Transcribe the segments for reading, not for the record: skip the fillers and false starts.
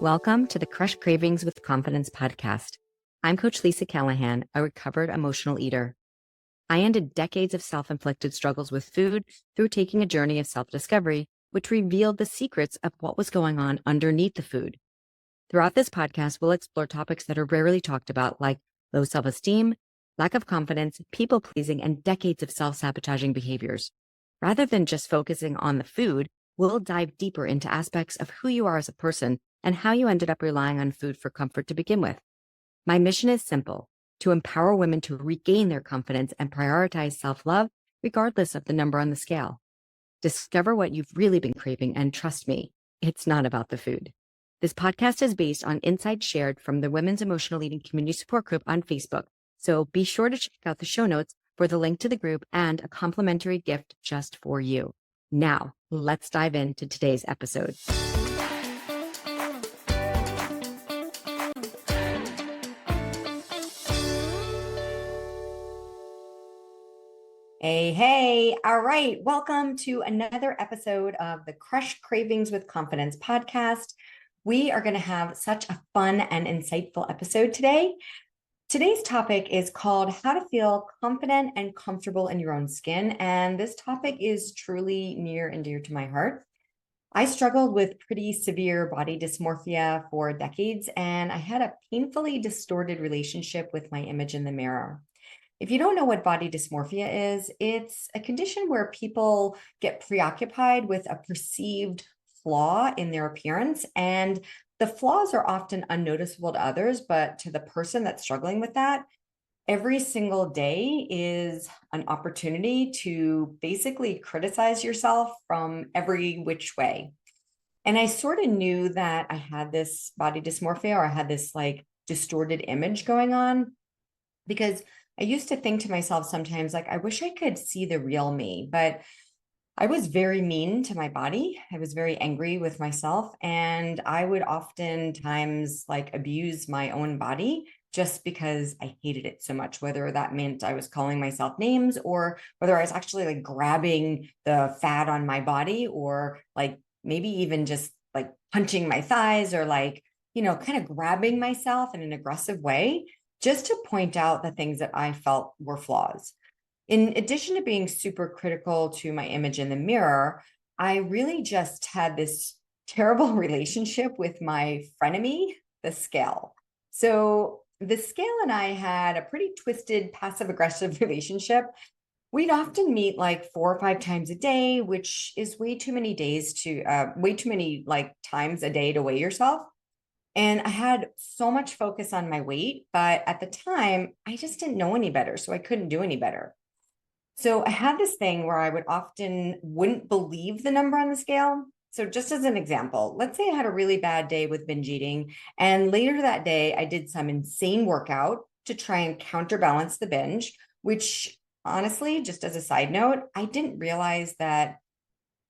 Welcome to the Crush Cravings with Confidence podcast. I'm Coach Lisa Callahan, a recovered emotional eater. I ended decades of self-inflicted struggles with food through taking a journey of self-discovery, which revealed the secrets of what was going on underneath the food. Throughout this podcast, we'll explore topics that are rarely talked about, like low self-esteem, lack of confidence, people-pleasing, and decades of self-sabotaging behaviors. Rather than just focusing on the food, we'll dive deeper into aspects of who you are as a person and how you ended up relying on food for comfort to begin with. My mission is simple: to empower women to regain their confidence and prioritize self-love, regardless of the number on the scale. Discover what you've really been craving, and trust me, it's not about the food. This podcast is based on insights shared from the Women's Emotional Eating Community Support Group on Facebook, so be sure to check out the show notes for the link to the group and a complimentary gift just for you. Now, let's dive into today's episode. Hey. All right. Welcome to another episode of the Crush Cravings with Confidence podcast. We are going to have such a fun and insightful episode today. Today's topic is called How to Feel Confident and Comfortable in Your Own Skin. And this topic is truly near and dear to my heart. I struggled with pretty severe body dysmorphia for decades, and I had a painfully distorted relationship with my image in the mirror. If you don't know what body dysmorphia is, it's a condition where people get preoccupied with a perceived flaw in their appearance, and the flaws are often unnoticeable to others, but to the person that's struggling with that, every single day is an opportunity to basically criticize yourself from every which way. And I sort of knew that I had this body dysmorphia, or I had this like distorted image going on, because I used to think to myself sometimes, like, I wish I could see the real me, but I was very mean to my body. I was very angry with myself, and I would oftentimes like abuse my own body just because I hated it so much, whether that meant I was calling myself names or whether I was actually like grabbing the fat on my body, or like maybe even just like punching my thighs, or like, kind of grabbing myself in an aggressive way, just to point out the things that I felt were flaws. In addition to being super critical to my image in the mirror, I really just had this terrible relationship with my frenemy, the scale. So the scale and I had a pretty twisted passive-aggressive relationship. We'd often meet like 4 or 5 times a day, which is way too many like times a day to weigh yourself. And I had so much focus on my weight, but at the time, I just didn't know any better, so I couldn't do any better. So I had this thing where I wouldn't believe the number on the scale. So just as an example, let's say I had a really bad day with binge eating, and later that day, I did some insane workout to try and counterbalance the binge, which honestly, just as a side note, I didn't realize that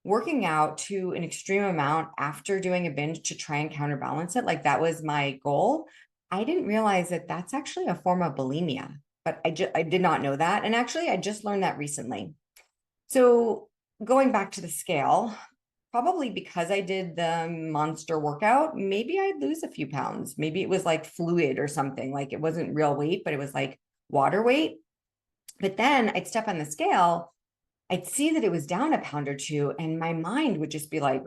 working out to an extreme amount after doing a binge to try and counterbalance it, like that was my goal. I didn't realize that that's actually a form of bulimia, but I did not know that. And actually, I just learned that recently. So going back to the scale, probably because I did the monster workout, maybe I'd lose a few pounds. Maybe it was like fluid or something, like it wasn't real weight, but it was like water weight. But then I'd step on the scale, I'd see that it was down a pound or two, and my mind would just be like,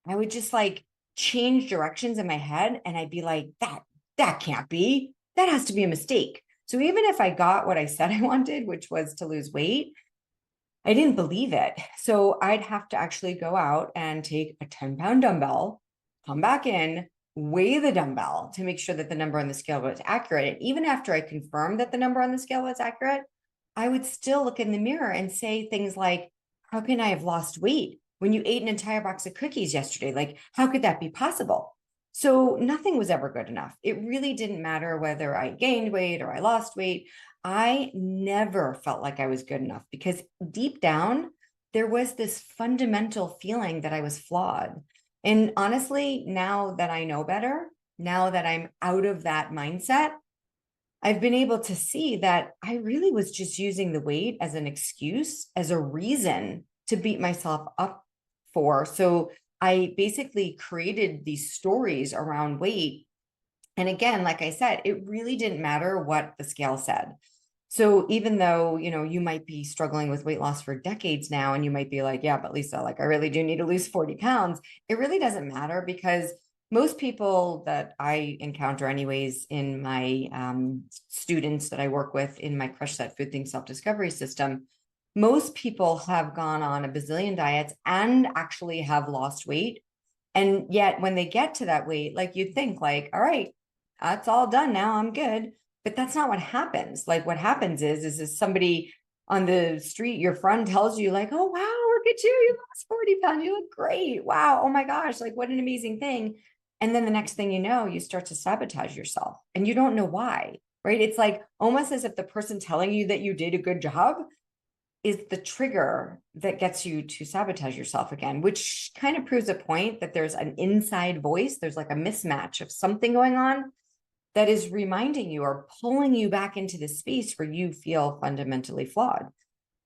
I would just like change directions in my head, and I'd be like, that can't be, that has to be a mistake. So even if I got what I said I wanted, which was to lose weight, I didn't believe it. So I'd have to actually go out and take a 10-pound dumbbell, come back in, weigh the dumbbell to make sure that the number on the scale was accurate. And even after I confirmed that the number on the scale was accurate, I would still look in the mirror and say things like, how can I have lost weight when you ate an entire box of cookies yesterday? Like, how could that be possible? So nothing was ever good enough. It really didn't matter whether I gained weight or I lost weight. I never felt like I was good enough, because deep down, there was this fundamental feeling that I was flawed. And honestly, now that I know better, now that I'm out of that mindset, I've been able to see that I really was just using the weight as an excuse, as a reason to beat myself up for. So I basically created these stories around weight. And again, like I said, it really didn't matter what the scale said. So even though, you might be struggling with weight loss for decades now, and you might be like, yeah, but Lisa, like I really do need to lose 40 pounds. It really doesn't matter because most people that I encounter anyways in my students that I work with in my Crush That Food Thing self-discovery system, most people have gone on a bazillion diets and actually have lost weight. And yet when they get to that weight, like you'd think like, all right, that's all done now, I'm good. But that's not what happens. Like what happens is somebody on the street, your friend tells you like, oh, wow, look at you lost 40 pounds. You look great. Wow. Oh my gosh. Like what an amazing thing. And then the next thing you know, you start to sabotage yourself and you don't know why, right? It's like almost as if the person telling you that you did a good job is the trigger that gets you to sabotage yourself again, which kind of proves a point that there's an inside voice. There's like a mismatch of something going on that is reminding you or pulling you back into the space where you feel fundamentally flawed.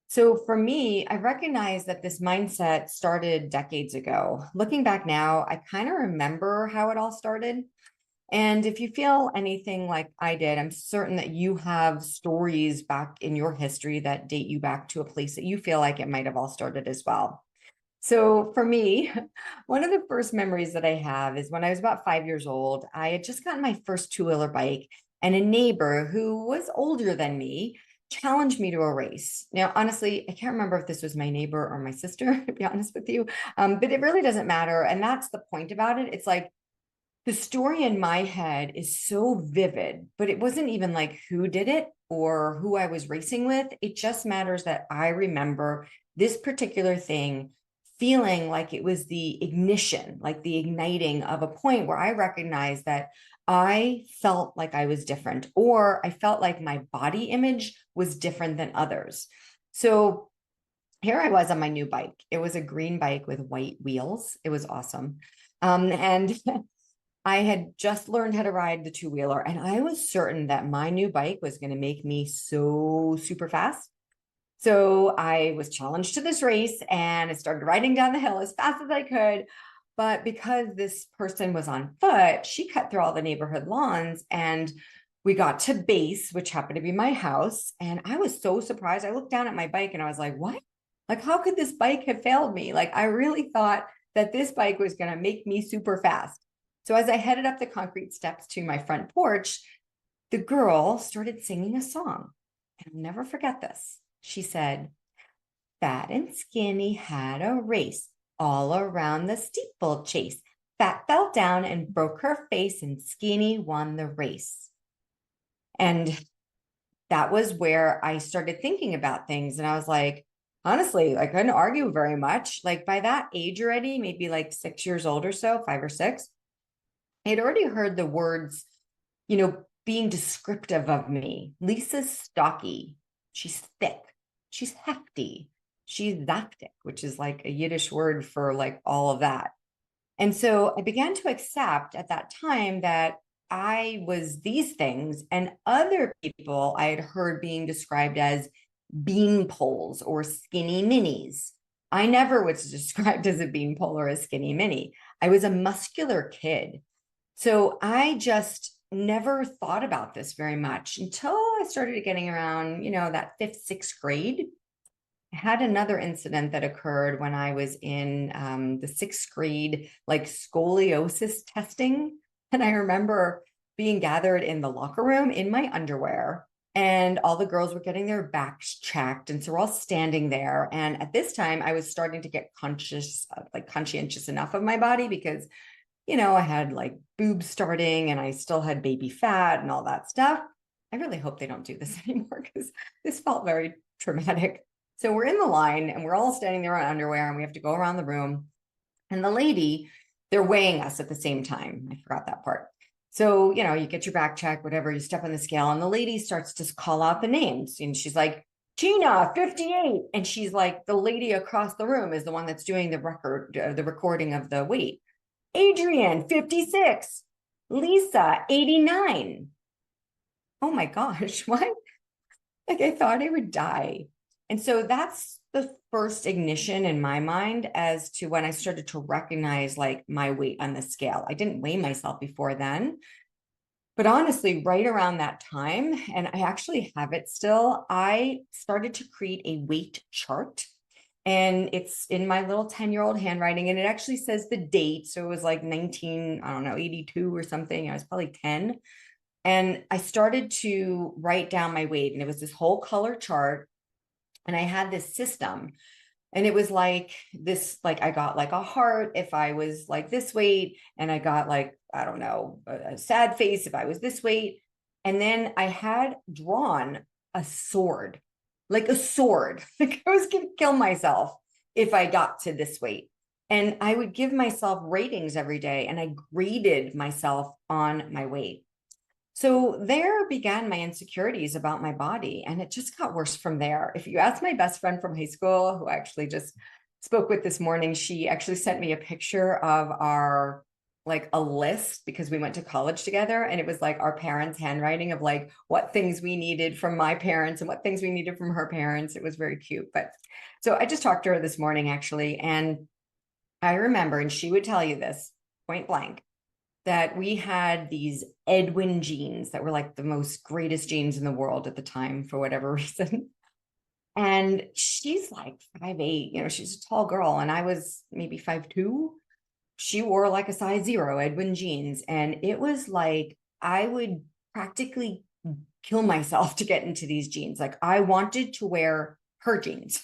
So for me, I recognize that this mindset started decades ago. Looking back now, I kind of remember how it all started. And if you feel anything like I did, I'm certain that you have stories back in your history that date you back to a place that you feel like it might have all started as well. So for me, one of the first memories that I have is when I was about 5 years old. I had just gotten my first two-wheeler bike, and a neighbor who was older than me challenged me to a race. Now, honestly, I can't remember if this was my neighbor or my sister, to be honest with you, but it really doesn't matter. And that's the point about it. It's like the story in my head is so vivid, but it wasn't even like who did it or who I was racing with. It just matters that I remember this particular thing feeling like it was the ignition, like the igniting of a point where I recognized that I felt like I was different, or I felt like my body image was different than others. So here I was on my new bike. It was a green bike with white wheels. It was awesome. And I had just learned how to ride the two-wheeler, and I was certain that my new bike was going to make me so super fast. So I was challenged to this race and I started riding down the hill as fast as I could. But because this person was on foot, she cut through all the neighborhood lawns and we got to base, which happened to be my house. And I was so surprised. I looked down at my bike and I was like, what? Like, how could this bike have failed me? Like, I really thought that this bike was going to make me super fast. So as I headed up the concrete steps to my front porch, the girl started singing a song. And I'll never forget this. She said, Fat and Skinny had a race all around the steeplechase. Fat fell down and broke her face, and Skinny won the race. And that was where I started thinking about things. And I was like, honestly, I couldn't argue very much. Like by that age already, maybe like 6 years old or so, 5 or 6, I had already heard the words, being descriptive of me. Lisa's stocky. She's thick. She's hefty. She's zaptic, which is like a Yiddish word for like all of that. And so I began to accept at that time that I was these things, and other people I had heard being described as bean poles or skinny minis. I never was described as a bean pole or a skinny mini. I was a muscular kid. So I just never thought about this very much until I started getting around, that fifth, sixth grade. I had another incident that occurred when I was in the sixth grade, like scoliosis testing. And I remember being gathered in the locker room in my underwear, and all the girls were getting their backs checked. And so we're all standing there. And at this time, I was starting to get conscientious enough of my body because I had like boobs starting and I still had baby fat and all that stuff. I really hope they don't do this anymore because this felt very traumatic. So we're in the line and we're all standing there in underwear and we have to go around the room. And the lady, they're weighing us at the same time. I forgot that part. So, you get your back check, whatever, you step on the scale, and the lady starts to call out the names. And she's like, Tina, 58. And she's like, the lady across the room is the one that's doing the recording of the weight. Adrian, 56. Lisa, 89. Oh my gosh, what? Like I thought I would die. And so that's the first ignition in my mind as to when I started to recognize like my weight on the scale. I didn't weigh myself before then. But honestly, right around that time, and I actually have it still, I started to create a weight chart. And it's in my little 10-year-old handwriting. And it actually says the date. So it was like 19, I don't know, 82 or something. I was probably 10. And I started to write down my weight. And it was this whole color chart. And I had this system. And it was like this, like I got like a heart if I was like this weight, and I got like, I don't know, a sad face if I was this weight. And then I had drawn a sword, like a sword. Like I was going to kill myself if I got to this weight. And I would give myself ratings every day, and I graded myself on my weight. So there began my insecurities about my body, and it just got worse from there. If you ask my best friend from high school, who I actually just spoke with this morning, she actually sent me a picture of our like a list because we went to college together, and it was like our parents' handwriting of like what things we needed from my parents and what things we needed from her parents. It was very cute. But so I just talked to her this morning actually, and I remember, and she would tell you this point blank, that we had these Edwin jeans that were like the most greatest jeans in the world at the time for whatever reason. And she's like 5'8", she's a tall girl. And I was maybe 5'2". She wore like a size 0 Edwin jeans. And it was like, I would practically kill myself to get into these jeans. Like I wanted to wear her jeans.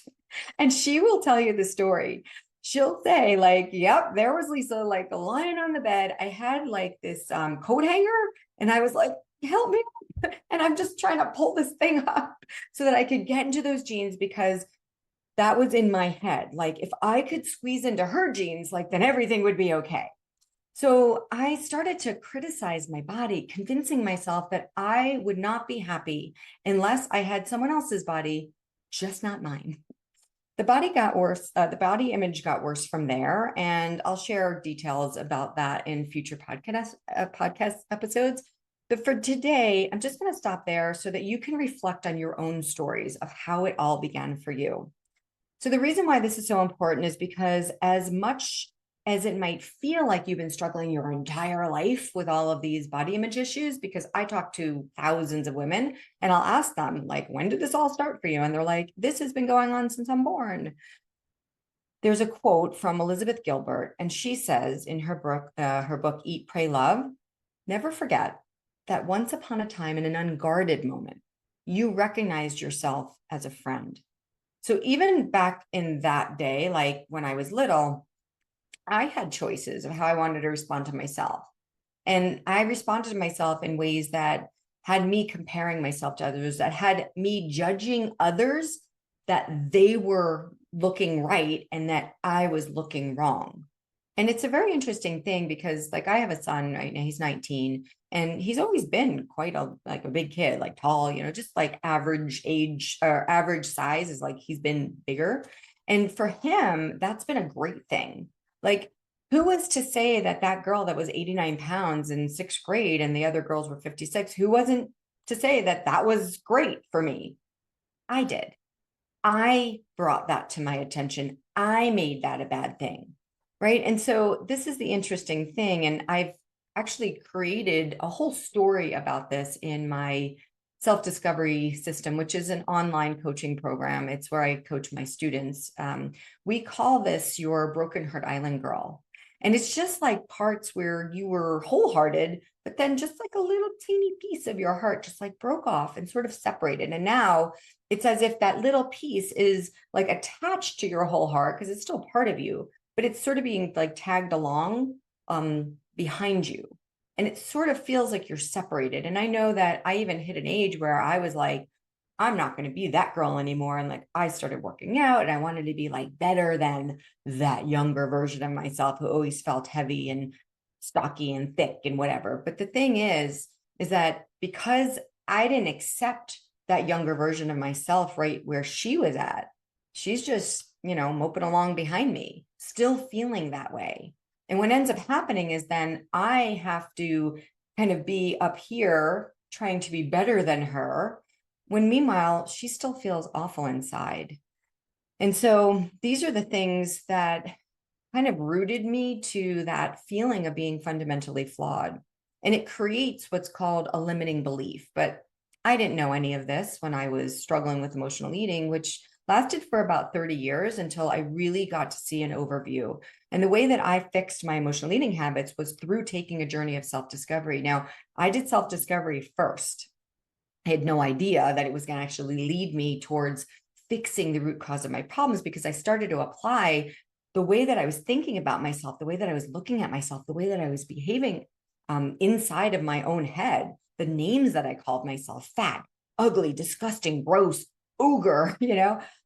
And she will tell you the story. She'll say like, yep, there was Lisa, like lying on the bed. I had like this coat hanger, and I was like, help me. And I'm just trying to pull this thing up so that I could get into those jeans, because that was in my head. Like if I could squeeze into her jeans, like then everything would be okay. So I started to criticize my body, convincing myself that I would not be happy unless I had someone else's body, just not mine. The body got worse. The body image got worse from there, and I'll share details about that in future podcast episodes. But for today, I'm just going to stop there so that you can reflect on your own stories of how it all began for you. So the reason why this is so important is because as much as it might feel like you've been struggling your entire life with all of these body image issues, because I talk to thousands of women and I'll ask them, like, when did this all start for you? And they're like, this has been going on since I'm born. There's a quote from Elizabeth Gilbert, and she says in her book, Eat, Pray, Love, never forget that once upon a time in an unguarded moment, you recognized yourself as a friend. So even back in that day, like when I was little, I had choices of how I wanted to respond to myself. And I responded to myself in ways that had me comparing myself to others, that had me judging others that they were looking right and that I was looking wrong. And it's a very interesting thing because like I have a son right now, he's 19, and he's always been quite a big kid, like tall, just like average age or average size is like he's been bigger. And for him, that's been a great thing. Like who was to say that that girl that was 89 pounds in sixth grade and the other girls were 56, who wasn't to say that that was great for me? I did. I brought that to my attention. I made that a bad thing. Right. And so this is the interesting thing. And I've actually created a whole story about this in my self-discovery system, which is an online coaching program. It's where I coach my students. We call this your Broken Heart Island girl. And it's just like parts where you were wholehearted, but then just like a little teeny piece of your heart just like broke off and sort of separated. And now it's as if that little piece is like attached to your whole heart because it's still part of you, but it's sort of being like tagged along behind you. And it sort of feels like you're separated. And I know that I even hit an age where I was like, I'm not going to be that girl anymore. And like, I started working out and I wanted to be like better than that younger version of myself who always felt heavy and stocky and thick and whatever. But the thing is that because I didn't accept that younger version of myself right where she was at, she's just, moping along behind me, still feeling that way. And what ends up happening is then I have to kind of be up here trying to be better than her, when meanwhile, she still feels awful inside. And so these are the things that kind of rooted me to that feeling of being fundamentally flawed. And it creates what's called a limiting belief. But I didn't know any of this when I was struggling with emotional eating, which lasted for about 30 years until I really got to see an overview. And the way that I fixed my emotional eating habits was through taking a journey of self-discovery. Now, I did self-discovery first. I had no idea that it was going to actually lead me towards fixing the root cause of my problems, because I started to apply the way that I was thinking about myself, the way that I was looking at myself, the way that I was behaving inside of my own head, the names that I called myself: fat, ugly, disgusting, gross, ogre,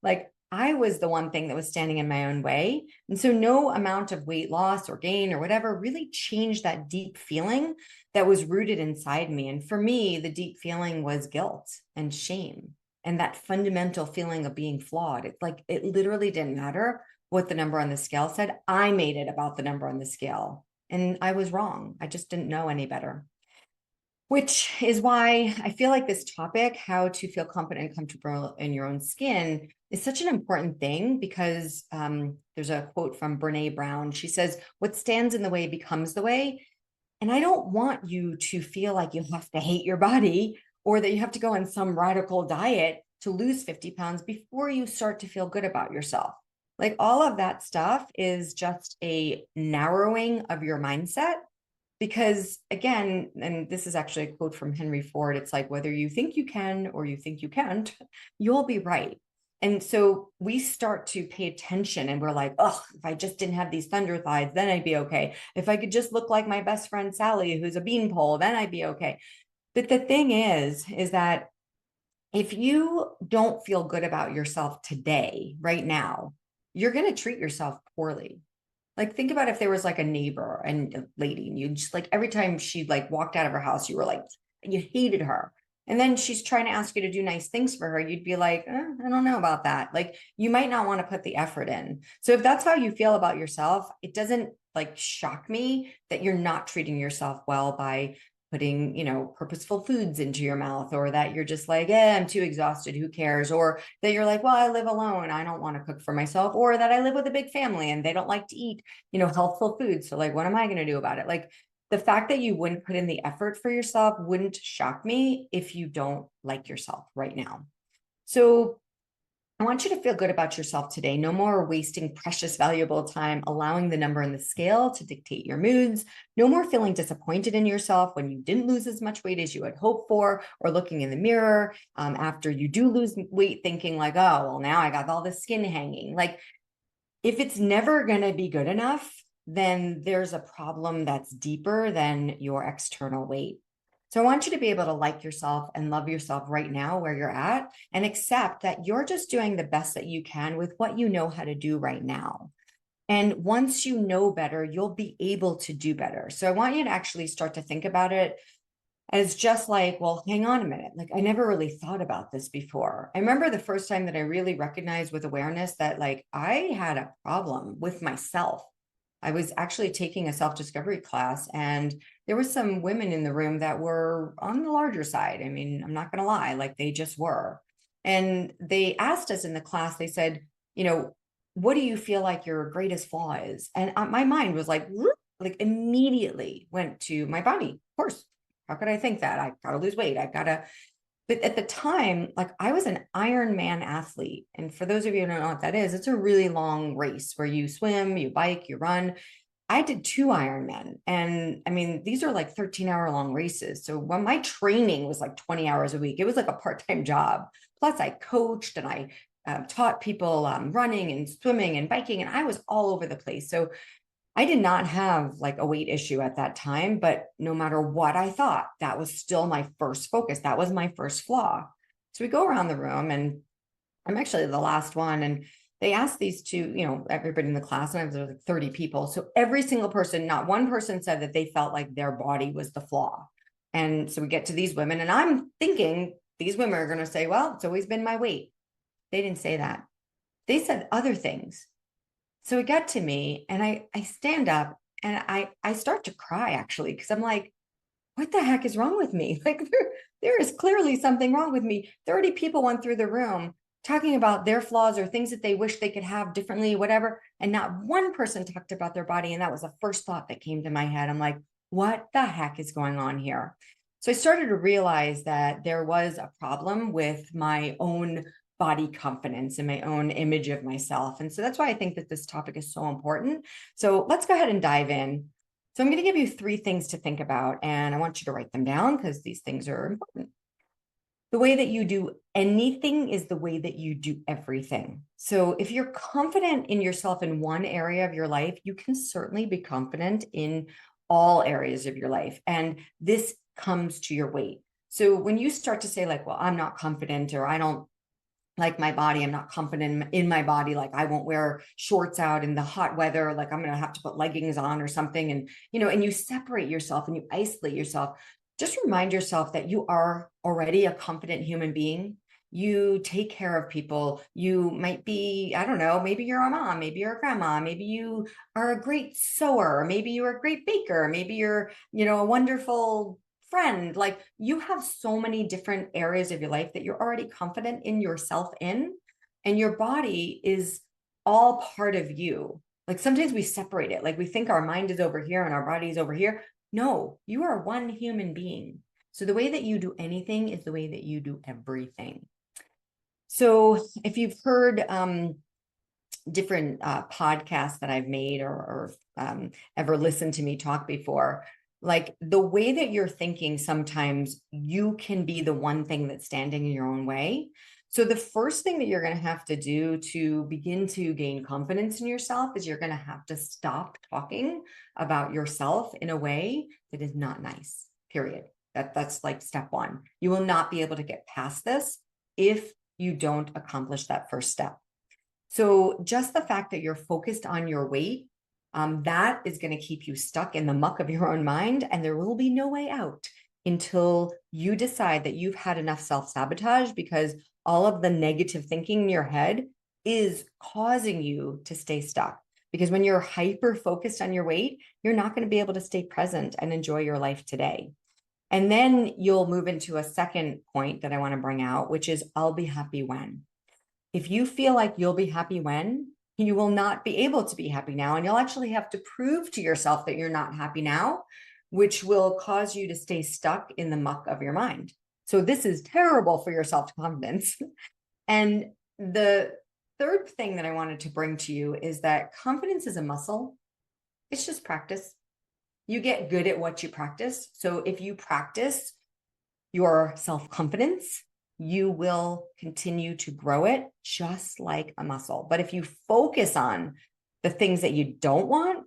like I was the one thing that was standing in my own way. And so no amount of weight loss or gain or whatever really changed that deep feeling that was rooted inside me. And for me, the deep feeling was guilt and shame and that fundamental feeling of being flawed. It's like it literally didn't matter what the number on the scale said. I made it about the number on the scale, and I was wrong. I just didn't know any better. Which is why I feel like this topic, how to feel confident and comfortable in your own skin, is such an important thing, because there's a quote from Brene Brown. She says, "What stands in the way becomes the way." And I don't want you to feel like you have to hate your body, or that you have to go on some radical diet to lose 50 pounds before you start to feel good about yourself. Like all of that stuff is just a narrowing of your mindset. Because again, and this is actually a quote from Henry Ford, it's like, whether you think you can or you think you can't, you'll be right. And so we start to pay attention and we're like, oh, if I just didn't have these thunder thighs, then I'd be okay. If I could just look like my best friend Sally, who's a beanpole, then I'd be okay. But the thing is that if you don't feel good about yourself today, right now, you're going to treat yourself poorly. Like, think about if there was like a neighbor and a lady, and you just like every time she like walked out of her house, you were like, you hated her. And then she's trying to ask you to do nice things for her. You'd be like, I don't know about that. Like, you might not want to put the effort in. So if that's how you feel about yourself, it doesn't like shock me that you're not treating yourself well by putting, purposeful foods into your mouth, or that you're just like, I'm too exhausted, who cares? Or that you're like, well, I live alone, I don't want to cook for myself, or that I live with a big family and they don't like to eat, healthful foods. So like, what am I going to do about it? Like, the fact that you wouldn't put in the effort for yourself wouldn't shock me if you don't like yourself right now. So I want you to feel good about yourself today. No more wasting precious, valuable time allowing the number in the scale to dictate your moods. No more feeling disappointed in yourself when you didn't lose as much weight as you had hoped for, or looking in the mirror after you do lose weight thinking like, oh, well, now I got all the skin hanging. Like, if it's never going to be good enough, then there's a problem that's deeper than your external weight. So I want you to be able to like yourself and love yourself right now where you're at, and accept that you're just doing the best that you can with what you know how to do right now. And once you know better, you'll be able to do better. So I want you to actually start to think about it as just like, well, hang on a minute. Like, I never really thought about this before. I remember the first time that I really recognized with awareness that like I had a problem with myself. I was actually taking a self-discovery class, and there were some women in the room that were on the larger side. I mean, I'm not going to lie, like they just were. And they asked us in the class, they said, what do you feel like your greatest flaw is? And my mind was like immediately went to my body. Of course, how could I think that? I got to lose weight. I got to. But at the time, like I was an Ironman athlete. And for those of you who don't know what that is, it's a really long race where you swim, you bike, you run. I did 2 Ironman. And I mean, these are like 13-hour long races. So when my training was like 20 hours a week, it was like a part-time job. Plus I coached and I taught people running and swimming and biking, and I was all over the place. So I did not have like a weight issue at that time, but no matter what I thought, that was still my first focus. That was my first flaw. So we go around the room, and I'm actually the last one. And they asked these two, everybody in the class, and there was like 30 people. So every single person, not one person said that they felt like their body was the flaw. And so we get to these women, and I'm thinking these women are going to say, well, it's always been my weight. They didn't say that. They said other things. So it got to me, and I stand up, and I start to cry actually, because I'm like, what the heck is wrong with me? Like there is clearly something wrong with me. 30 people went through the room. talking about their flaws or things that they wish they could have differently, whatever. And not one person talked about their body. And that was the first thought that came to my head. I'm like, what the heck is going on here? So I started to realize that there was a problem with my own body confidence and my own image of myself. And so that's why I think that this topic is so important. So let's go ahead and dive in. So I'm going to give you 3 things to think about, and I want you to write them down because these things are important. The way that you do anything is the way that you do everything. So if you're confident in yourself in one area of your life, you can certainly be confident in all areas of your life. And this comes to your weight. So when you start to say like, well, I'm not confident, or I don't like my body, I'm not confident in my body, like I won't wear shorts out in the hot weather, like I'm going to have to put leggings on or something. And, and you separate yourself and you isolate yourself. Just remind yourself that you are already a confident human being. You take care of people. You might be, I don't know, maybe you're a mom, maybe you're a grandma, maybe you are a great sewer, maybe you're a great baker, maybe you're, a wonderful friend. Like, you have so many different areas of your life that you're already confident in yourself in, and your body is all part of you. Like, sometimes we separate it. Like, we think our mind is over here and our body is over here. No, you are one human being. So the way that you do anything is the way that you do everything. So if you've heard different podcasts that I've made, or ever listened to me talk before, like, the way that you're thinking, sometimes you can be the one thing that's standing in your own way. So the first thing that you're going to have to do to begin to gain confidence in yourself is you're going to have to stop talking about yourself in a way that is not nice, period. That's like step 1. You will not be able to get past this if you don't accomplish that first step. So just the fact that you're focused on your weight, that is going to keep you stuck in the muck of your own mind, and there will be no way out until you decide that you've had enough self-sabotage, because all of the negative thinking in your head is causing you to stay stuck. Because when you're hyper focused on your weight, you're not going to be able to stay present and enjoy your life today. And then you'll move into a second point that I want to bring out, which is, I'll be happy when. If you feel like you'll be happy when, you will not be able to be happy now. And you'll actually have to prove to yourself that you're not happy now, which will cause you to stay stuck in the muck of your mind. So this is terrible for your self-confidence. And the third thing that I wanted to bring to you is that confidence is a muscle. It's just practice. You get good at what you practice. So if you practice your self-confidence, you will continue to grow it just like a muscle. But if you focus on the things that you don't want,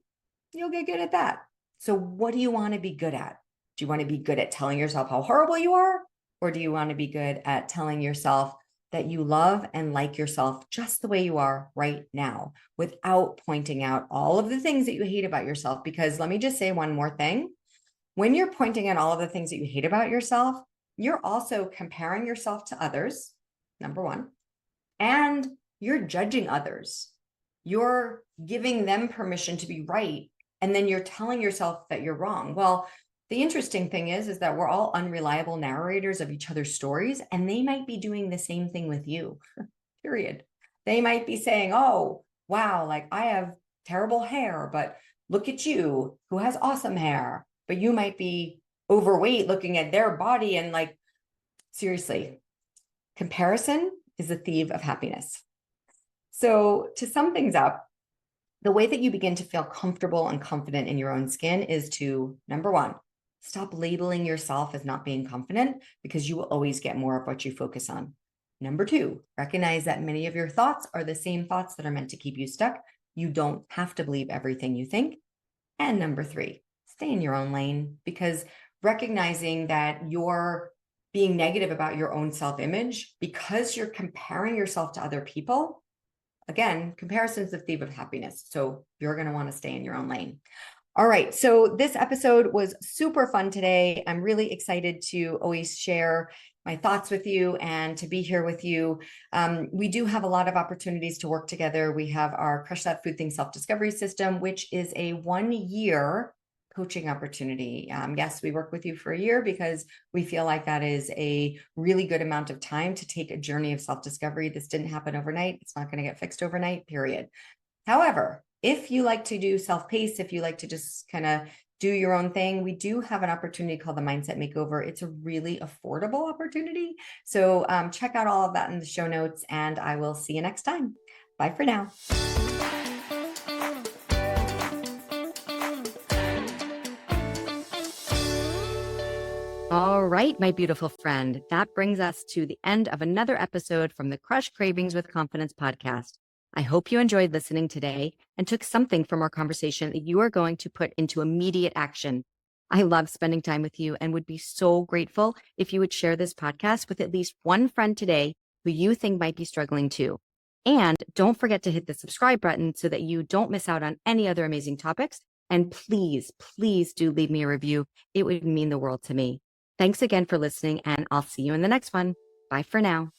you'll get good at that. So what do you want to be good at? Do you want to be good at telling yourself how horrible you are? Or do you want to be good at telling yourself that you love and like yourself just the way you are right now, without pointing out all of the things that you hate about yourself? Because let me just say one more thing. When you're pointing out all of the things that you hate about yourself, you're also comparing yourself to others, number 1, and you're judging others. You're giving them permission to be right, and then you're telling yourself that you're wrong. Well, the interesting thing is that we're all unreliable narrators of each other's stories, and they might be doing the same thing with you, period. They might be saying, oh, wow, like, I have terrible hair, but look at you who has awesome hair. But you might be overweight looking at their body, and like, seriously, comparison is a thief of happiness. So to sum things up, the way that you begin to feel comfortable and confident in your own skin is to, number 1, stop labeling yourself as not being confident, because you will always get more of what you focus on. Number 2, recognize that many of your thoughts are the same thoughts that are meant to keep you stuck. You don't have to believe everything you think. And number 3, stay in your own lane, because recognizing that you're being negative about your own self-image because you're comparing yourself to other people, again, comparison is the thief of happiness. So you're going to want to stay in your own lane. All right. So this episode was super fun today. I'm really excited to always share my thoughts with you and to be here with you. We do have a lot of opportunities to work together. We have our Crush That Food Thing Self-Discovery System, which is a 1-year coaching opportunity. Yes, we work with you for a year because we feel like that is a really good amount of time to take a journey of self-discovery. This didn't happen overnight. It's not going to get fixed overnight, period. However, if you like to do self-paced, if you like to just kind of do your own thing, we do have an opportunity called the Mindset Makeover. It's a really affordable opportunity. So check out all of that in the show notes, and I will see you next time. Bye for now. All right, my beautiful friend, that brings us to the end of another episode from the Crush Cravings with Confidence podcast. I hope you enjoyed listening today and took something from our conversation that you are going to put into immediate action. I love spending time with you and would be so grateful if you would share this podcast with at least one friend today who you think might be struggling too. And don't forget to hit the subscribe button so that you don't miss out on any other amazing topics. And please, please do leave me a review. It would mean the world to me. Thanks again for listening, and I'll see you in the next one. Bye for now.